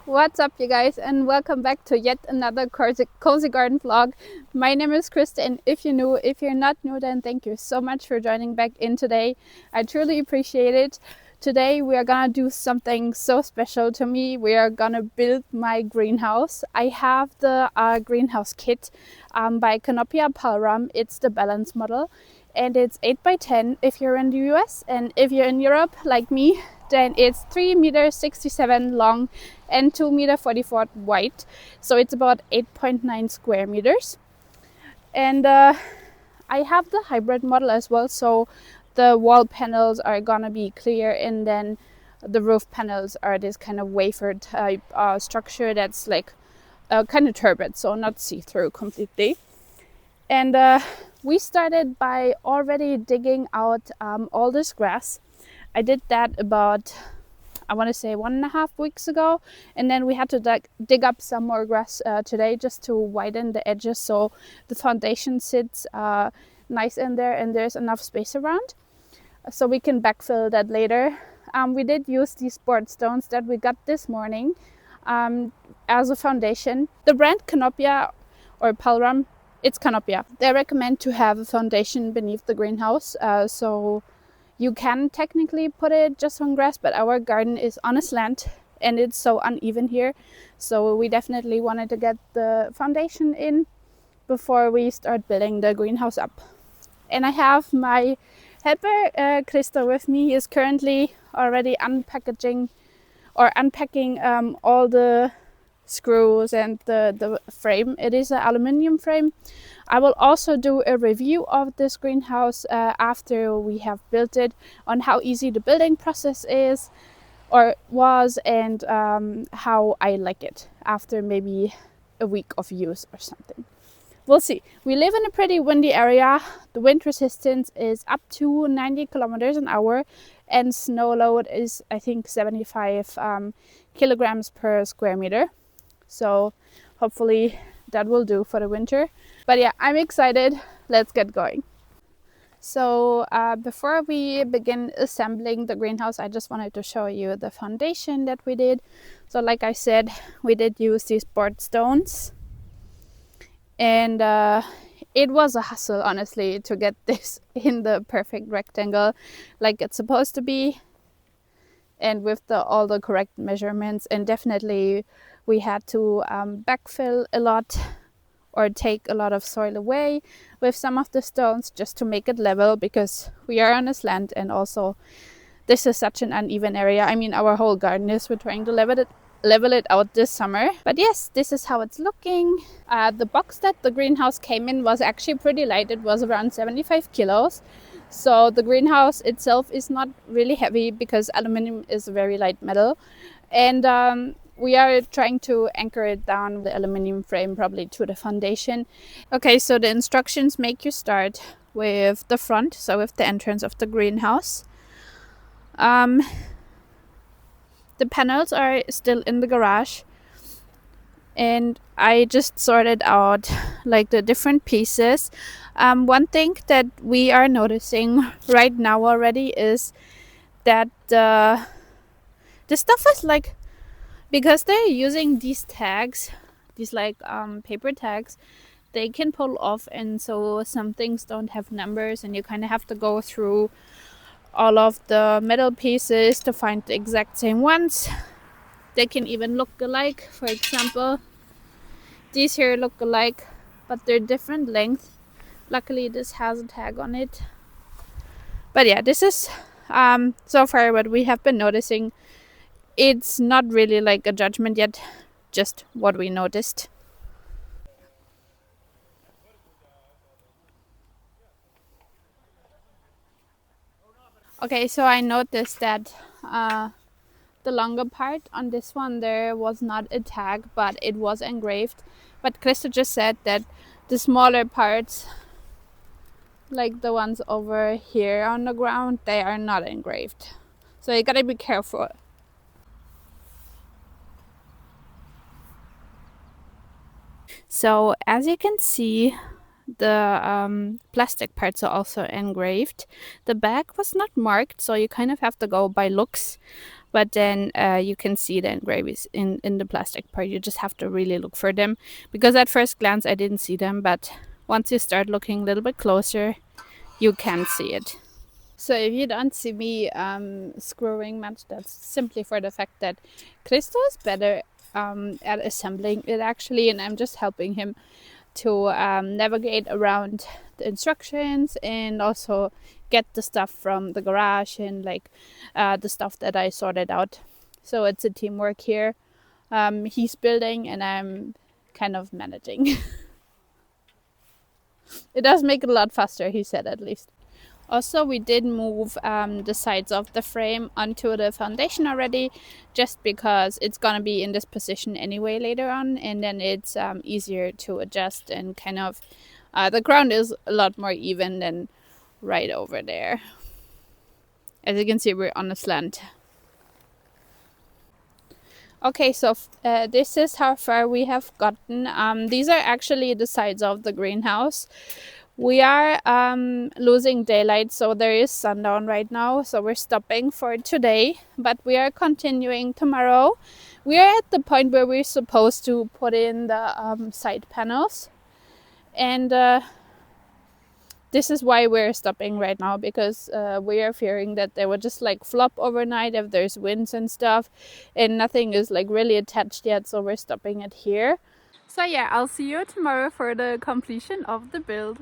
What's up, you guys, and welcome back to yet another cozy garden vlog. My name is Krista, and if you're new, if you're not new, then thank you so much for joining back in today. I truly appreciate it. Today we are gonna do something so special to me. We are gonna build my greenhouse. I have the greenhouse kit by Canopia Palram. It's the balance model, and it's 8x10 if you're in the US, and if you're in Europe like me, then it's 3 meters 67 long and 2 meter 44 wide. So it's about 8.9 square meters. And I have the hybrid model as well. So the wall panels are gonna be clear, and then the roof panels are this kind of wafer type structure that's like kind of turbid, so not see-through completely. And we started by already digging out all this grass. I did that about, I want to say 1.5 weeks ago, and then we had to dig up some more grass today just to widen the edges so the foundation sits nice in there and there's enough space around, so we can backfill that later. We did use these board stones that we got this morning as a foundation. The brand Canopia or Palram, it's Canopia. They recommend to have a foundation beneath the greenhouse, so you can technically put it just on grass, but our garden is on a slant and it's so uneven here. So we definitely wanted to get the foundation in before we start building the greenhouse up. And I have my helper, Krista, with me. He is currently already unpacking all the screws and the frame. It is an aluminium frame. I will also do a review of this greenhouse after we have built it, on how easy the building process is or was, and how I like it after maybe a week of use or something. We'll see. We live in a pretty windy area. The wind resistance is up to 90 kilometers an hour, and snow load is, I think, 75 kilograms per square meter. So hopefully that will do for the winter. But yeah, I'm excited. Let's get going. So before we begin assembling the greenhouse, I just wanted to show you the foundation that we did. So like I said, we did use these board stones, and it was a hustle, honestly, to get this in the perfect rectangle like it's supposed to be, and with all the correct measurements. And definitely we had to backfill a lot or take a lot of soil away with some of the stones just to make it level, because we are on a slant, and also this is such an uneven area. I mean, our whole garden is, we're trying to level it out this summer. But yes, this is how it's looking. The box that the greenhouse came in was actually pretty light. It was around 75 kilos. So the greenhouse itself is not really heavy because aluminum is a very light metal. And we are trying to anchor it down, the aluminum frame, probably to the foundation. Okay, so the instructions make you start with the front, so with the entrance of the greenhouse. The panels are still in the garage, and I just sorted out like the different pieces. One thing that we are noticing right now already is that the stuff is like, because they're using these tags, these like paper tags, they can pull off, and so some things don't have numbers, and you kind of have to go through all of the metal pieces to find the exact same ones. They can even look alike. For example, these here look alike, but they're different length. Luckily this has a tag on it. But yeah, this is so far what we have been noticing. It's not really like a judgment yet, just what we noticed. Okay, so I noticed that the longer part on this one, there was not a tag, but it was engraved. But Krista just said that the smaller parts, like the ones over here on the ground, they are not engraved. So you gotta be careful. So as you can see, the plastic parts are also engraved. The back was not marked, so you kind of have to go by looks. But then you can see the engravings in the plastic part. You just have to really look for them, because at first glance I didn't see them, but once you start looking a little bit closer, you can see it. So if you don't see me screwing much, that's simply for the fact that Cristo is better at assembling it actually, and I'm just helping him to navigate around the instructions and also get the stuff from the garage and like the stuff that I sorted out. So it's a teamwork here. He's building and I'm kind of managing. It does make it a lot faster, he said, at least. Also, we did move the sides of the frame onto the foundation already, just because it's gonna be in this position anyway later on, and then it's easier to adjust, and kind of the ground is a lot more even than right over there. As you can see, we're on a slant. Okay, so this is how far we have gotten. These are actually the sides of the greenhouse. We are losing daylight, so there is sundown right now, so we're stopping for today, but we are continuing tomorrow. We are at the point where we're supposed to put in the side panels, and this is why we're stopping right now, because we are fearing that they will just like flop overnight if there's winds and stuff, and nothing is like really attached yet, so we're stopping it here. So yeah, I'll see you tomorrow for the completion of the build.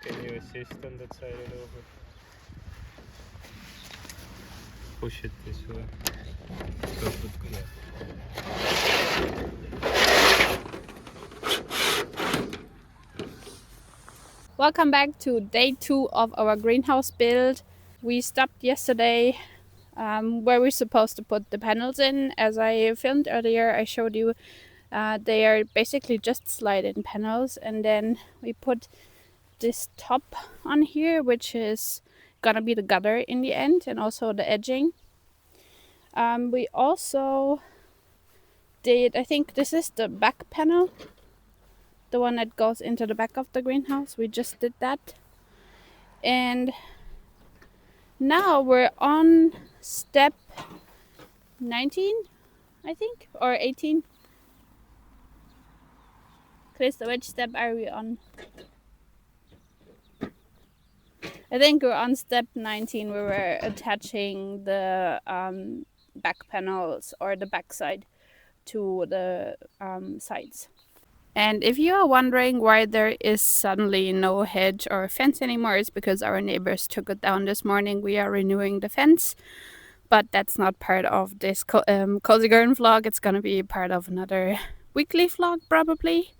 Can you assist on that side a little bit? Push it this way. So it would, yeah. Welcome back to day 2 of our greenhouse build. We stopped yesterday where we're supposed to put the panels in. As I filmed earlier, I showed you they are basically just slide-in panels, and then we put this top on here, which is gonna be the gutter in the end, and also the edging. We also did, I think this is the back panel, the one that goes into the back of the greenhouse. We just did that, and now we're on step 19, I think, or 18. Krista, which step are we on? I think we're on step 19, where we're attaching the back panels or the back side to the sides. And if you are wondering why there is suddenly no hedge or fence anymore, it's because our neighbors took it down this morning. We are renewing the fence, but that's not part of this Cozy Garden vlog. It's gonna be part of another weekly vlog probably.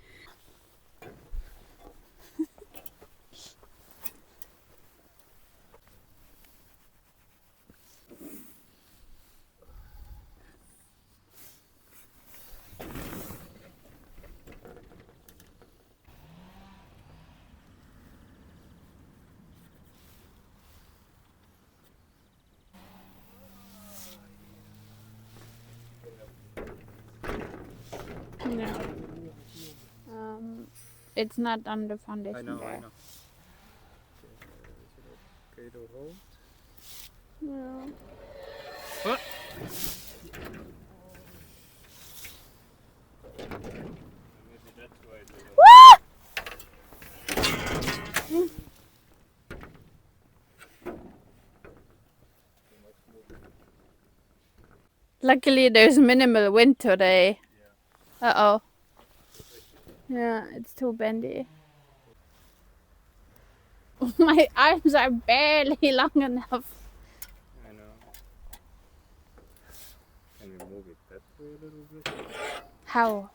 No. It's not on the foundation. I know, there. I know. Okay to hold? No. What? Maybe that's why the Luckily, there's minimal wind today. Uh-oh. Yeah, it's too bendy. My arms are barely long enough. I know. Can we move it that way a little bit? How?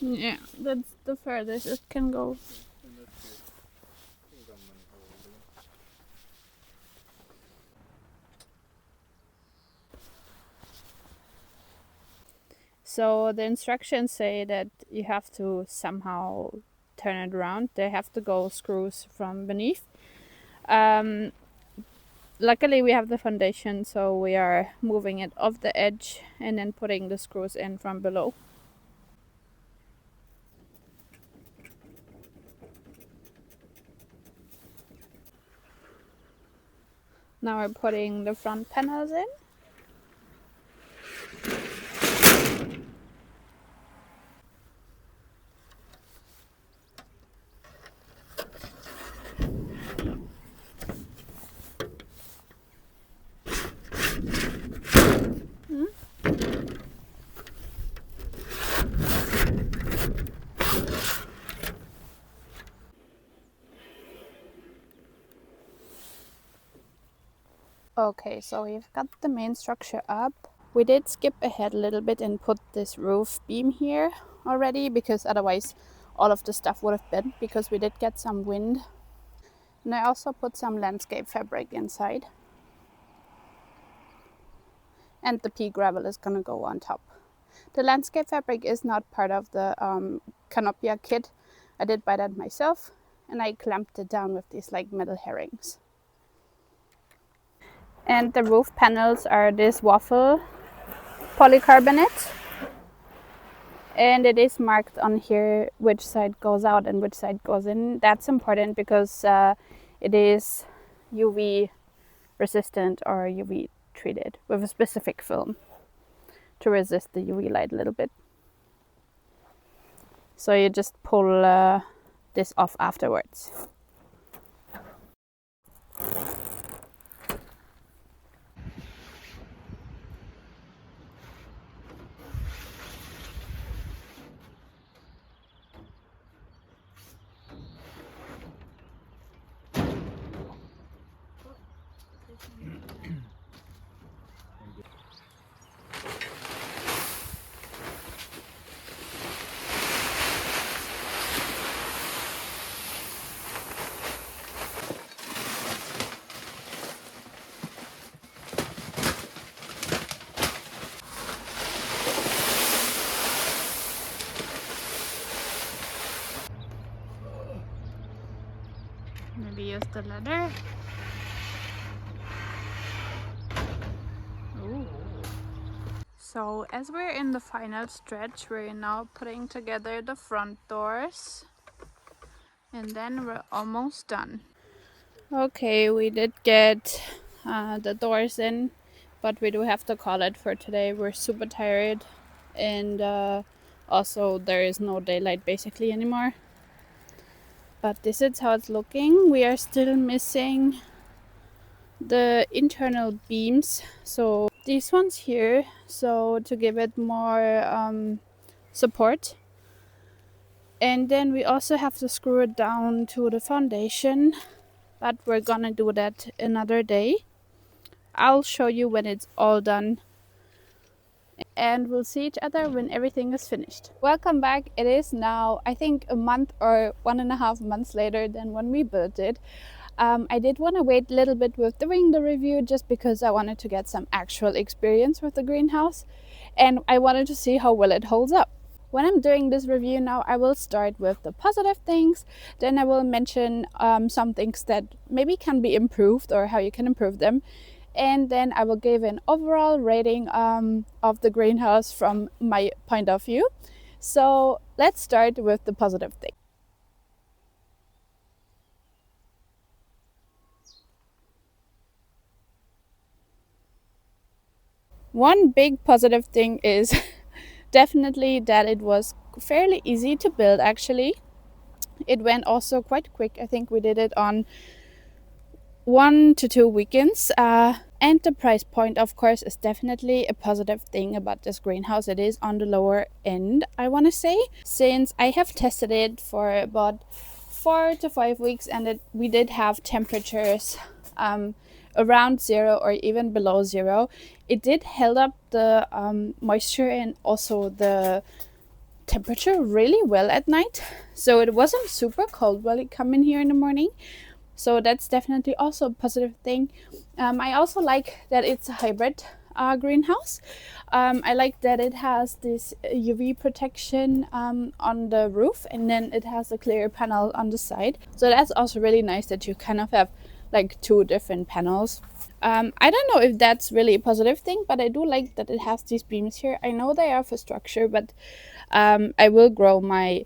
Yeah, that's the furthest it can go. So the instructions say that you have to somehow turn it around. There have to go screws from beneath. Luckily we have the foundation, so we are moving it off the edge and then putting the screws in from below. Now we're putting the front panels in. Okay, so we've got the main structure up. We did skip ahead a little bit and put this roof beam here already, because otherwise all of the stuff would have bent, because we did get some wind. And I also put some landscape fabric inside. And the pea gravel is gonna go on top. The landscape fabric is not part of the Canopia kit. I did buy that myself, and I clamped it down with these like metal herrings. And the roof panels are this waffle polycarbonate, and it is marked on here which side goes out and which side goes in. That's important because it is UV resistant or UV treated with a specific film to resist the UV light a little bit. So you just pull this off afterwards. Maybe use the ladder. Ooh. So as we're in the final stretch, we're now putting together the front doors, and then we're almost done. Okay, we did get the doors in, but we do have to call it for today. We're super tired, and also there is no daylight basically anymore. But this is how it's looking. We are still missing the internal beams, so these ones here, so to give it more support. And then we also have to screw it down to the foundation, but we're gonna do that another day. I'll show you when it's all done, and we'll see each other when everything is finished. Welcome back. It is now, I think, a month or 1.5 months later than when we built it. I did want to wait a little bit with doing the review, just because I wanted to get some actual experience with the greenhouse, and I wanted to see how well it holds up. When I'm doing this review now, I will start with the positive things, then I will mention some things that maybe can be improved or how you can improve them, and then I will give an overall rating of the greenhouse from my point of view. So let's start with the positive thing. One big positive thing is definitely that it was fairly easy to build actually. It went also quite quick. I think we did it on 1 to 2 weekends. And the price point, of course, is definitely a positive thing about this greenhouse. It is on the lower end, I want to say, since I have tested it for about 4 to 5 weeks, and we did have temperatures around 0 or even below 0. It did held up the moisture and also the temperature really well at night, so it wasn't super cold while it come in here in the morning. So that's definitely also a positive thing. I also like that it's a hybrid greenhouse. I like that it has this UV protection on the roof, and then it has a clear panel on the side. So that's also really nice that you kind of have like two different panels. I don't know if that's really a positive thing, but I do like that it has these beams here. I know they are for structure, but I will grow my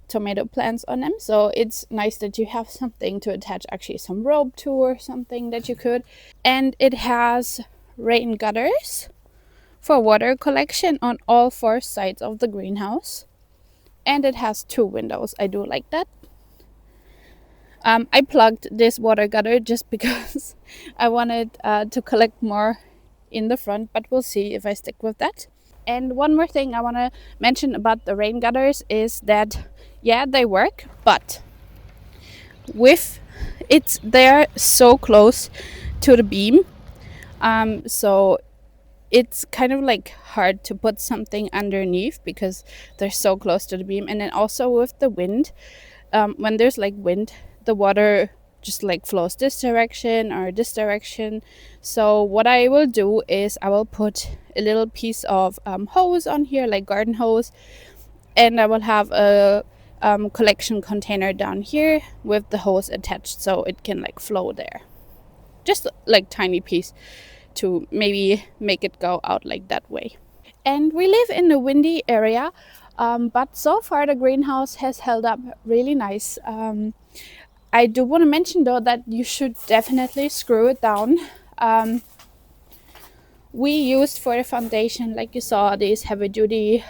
tomato plants on them, so it's nice that you have something to attach actually some rope to or something that you could. And it has rain gutters for water collection on all four sides of the greenhouse, and it has two windows. I do like that. I plugged this water gutter just because I wanted to collect more in the front, but we'll see if I stick with that. And one more thing I want to mention about the rain gutters is that, yeah, they work, but they're so close to the beam, so it's kind of like hard to put something underneath because they're so close to the beam. And then also with the wind, when there's like wind, the water just like flows this direction or this direction. So what I will do is I will put a little piece of hose on here, like garden hose, and I will have a collection container down here with the hose attached, so it can like flow there. Just like tiny piece to maybe make it go out like that way. And we live in a windy area, but so far the greenhouse has held up really nice. I do want to mention though that you should definitely screw it down. We used for the foundation, like you saw, these heavy duty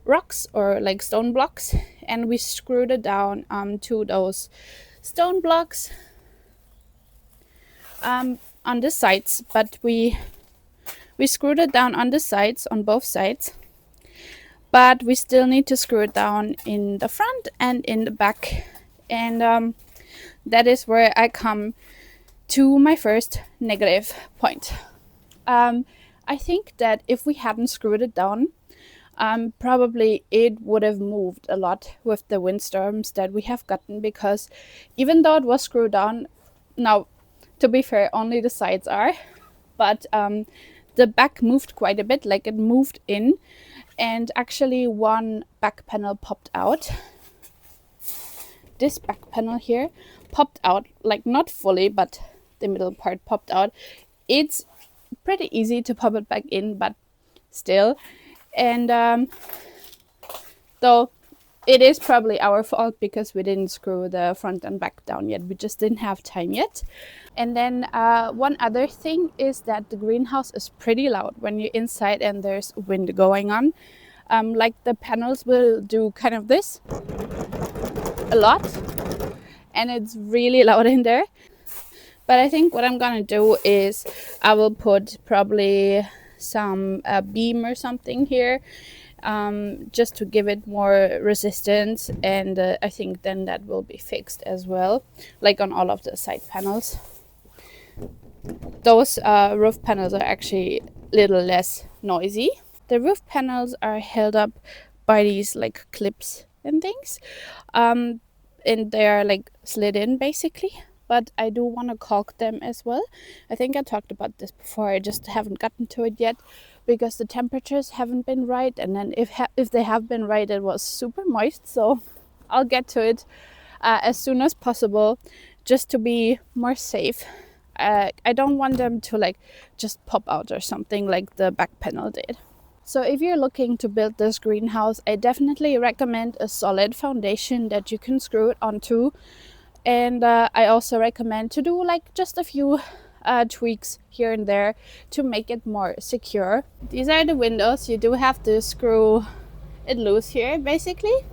rocks or like stone blocks, and we screwed it down to those stone blocks on the sides, but we screwed it down on the sides, on both sides, but we still need to screw it down in the front and in the back. And that is where I come to my first negative point. I think that if we hadn't screwed it down, probably it would have moved a lot with the windstorms that we have gotten, because even though it was screwed down, now to be fair, only the sides are, but the back moved quite a bit, like it moved in, and actually one back panel popped out. This back panel here popped out, like not fully, but the middle part popped out. It's pretty easy to pop it back in, but still. And though it is probably our fault because we didn't screw the front and back down yet. We just didn't have time yet. And then one other thing is that the greenhouse is pretty loud when you're inside and there's wind going on. Like the panels will do kind of this a lot, and it's really loud in there. But I think what I'm gonna do is I will put probably some beam or something here, just to give it more resistance, and I think then that will be fixed as well, like on all of the side panels. Those roof panels are actually a little less noisy. The roof panels are held up by these like clips and things, and they are like slid in basically, but I do want to caulk them as well. I think I talked about this before, I just haven't gotten to it yet because the temperatures haven't been right, and then if they have been right, it was super moist, so I'll get to it as soon as possible, just to be more safe. I don't want them to like just pop out or something like the back panel did. So if you're looking to build this greenhouse, I definitely recommend a solid foundation that you can screw it onto. And I also recommend to do like just a few tweaks here and there to make it more secure. These are the windows. You do have to screw it loose here basically.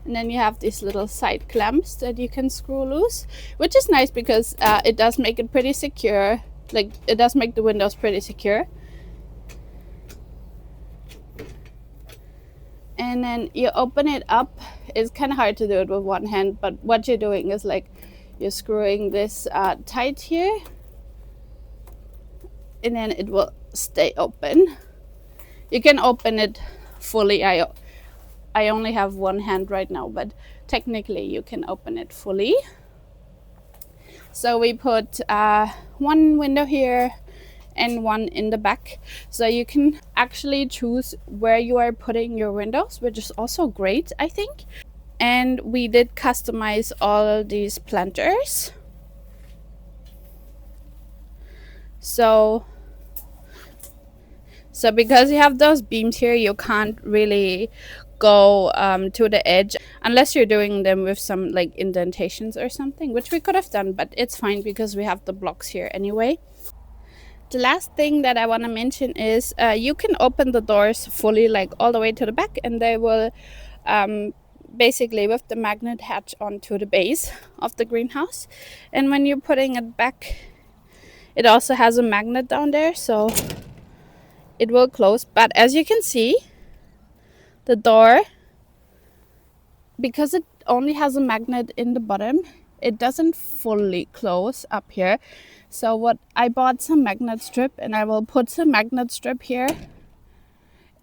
And then you have these little side clamps that you can screw loose, which is nice because it does make it pretty secure. Like it does make the windows pretty secure. And then you open it up. It's kind of hard to do it with one hand, but what you're doing is like you're screwing this tight here, and then it will stay open. You can open it fully. I I only have one hand right now, but technically you can open it fully. So we put one window here and one in the back, so you can actually choose where you are putting your windows, which is also great, I think. And we did customize all these planters. So because you have those beams here, you can't really go to the edge unless you're doing them with some like indentations or something, which we could have done, but it's fine because we have the blocks here anyway. The last thing that I want to mention is you can open the doors fully, like all the way to the back, and they will basically with the magnet hatch onto the base of the greenhouse. And when you're putting it back, it also has a magnet down there, so it will close. But as you can see, the door, because it only has a magnet in the bottom, it doesn't fully close up here. So what I bought some magnet strip, and I will put some magnet strip here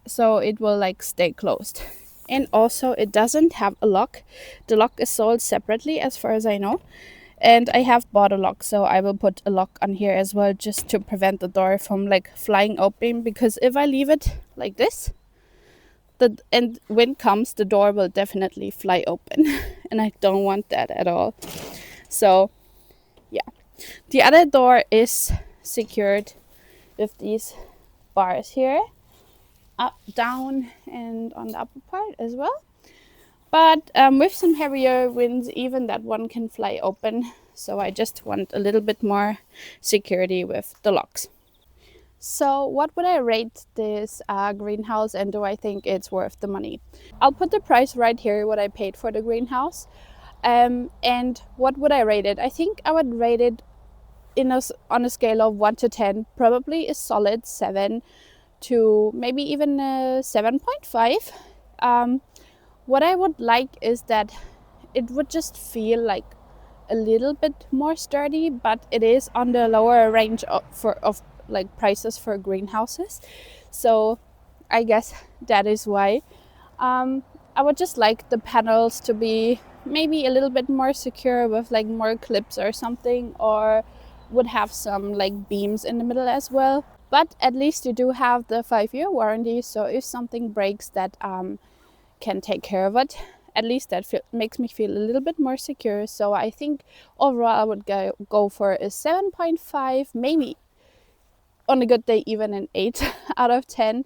so it will like stay closed. And also it doesn't have a lock. The lock is sold separately as far as I know, and I have bought a lock, so I will put a lock on here as well, just to prevent the door from like flying open, because if I leave it like this, and wind comes, the door will definitely fly open and I don't want that at all. So yeah, the other door is secured with these bars here, up, down, and on the upper part as well. But with some heavier winds, even that one can fly open. So I just want a little bit more security with the locks. So what would I rate this greenhouse, and do I think it's worth the money? I'll put the price right here, what I paid for the greenhouse. And what would I rate it? I think I would rate it on a scale of 1 to 10, probably a solid 7 to maybe even a 7.5. What I would like is that it would just feel like a little bit more sturdy, but it is on the lower range of like prices for greenhouses. So I guess that is why. I would just like the panels to be maybe a little bit more secure with like more clips or something, or would have some like beams in the middle as well. But at least you do have the 5-year warranty, so if something breaks, that can take care of it. At least that makes me feel a little bit more secure. So I think overall I would go for a 7.5, maybe on a good day even an 8 out of 10.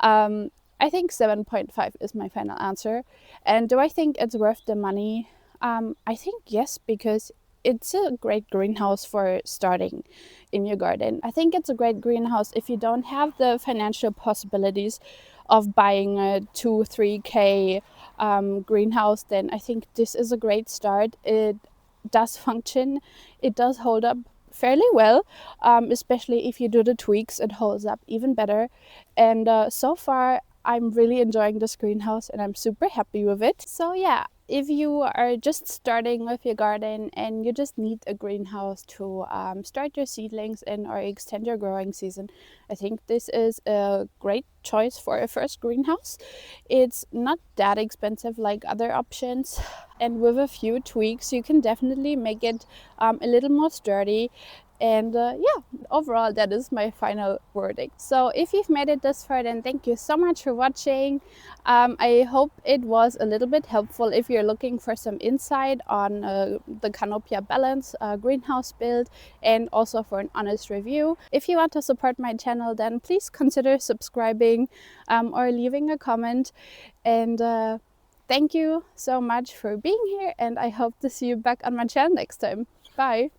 I think 7.5 is my final answer. And do I think it's worth the money? I think yes, because it's a great greenhouse for starting in your garden. I think it's a great greenhouse if you don't have the financial possibilities of buying a 2-3K greenhouse. Then I think this is a great start. It does function, it does hold up fairly well, especially if you do the tweaks, it holds up even better. And so far I'm really enjoying this greenhouse and I'm super happy with it. So yeah, if you are just starting with your garden and you just need a greenhouse to start your seedlings in or extend your growing season, I think this is a great choice for a first greenhouse. It's not that expensive like other options, and with a few tweaks you can definitely make it a little more sturdy. And yeah, overall that is my final verdict. So if you've made it this far, then thank you so much for watching. I hope it was a little bit helpful if you're looking for some insight on the Canopia Balance greenhouse build, and also for an honest review. If you want to support my channel, then please consider subscribing or leaving a comment. And thank you so much for being here, and I hope to see you back on my channel next time. Bye!